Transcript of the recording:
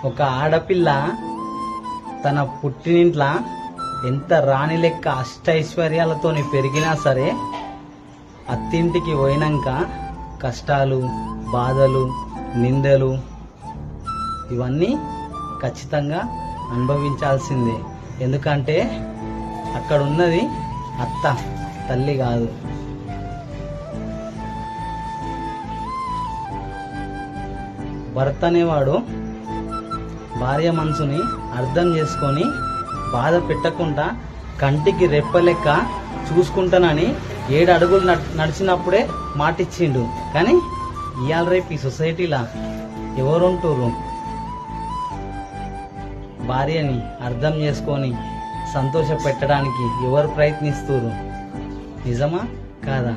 ఒక ఆడపిల్ల తన పుట్టినింట్ల ఎంత రాణి లెక్క అష్టైశ్వర్యాలతో పెరిగినా సరే అత్తింటికి పోయినాక కష్టాలు, బాధలు, నిందలు ఇవన్నీ ఖచ్చితంగా అనుభవించాల్సిందే. ఎందుకంటే అక్కడ ఉన్నది అత్త, తల్లి కాదు. భర్త అనేవాడు భార్య మనసుని అర్థం చేసుకొని బాధ పెట్టకుండా కంటికి రెప్పలెక్క చూసుకుంటానని 7 అడుగులు నడిచినప్పుడే మాటిచ్చిండు. కానీ ఇవాళ రేపు ఈ సొసైటీలా ఎవరుంటారు భార్యని అర్థం చేసుకొని సంతోష పెట్టడానికి ఎవరు ప్రయత్నిస్తున్నారు? నిజమా కాదా?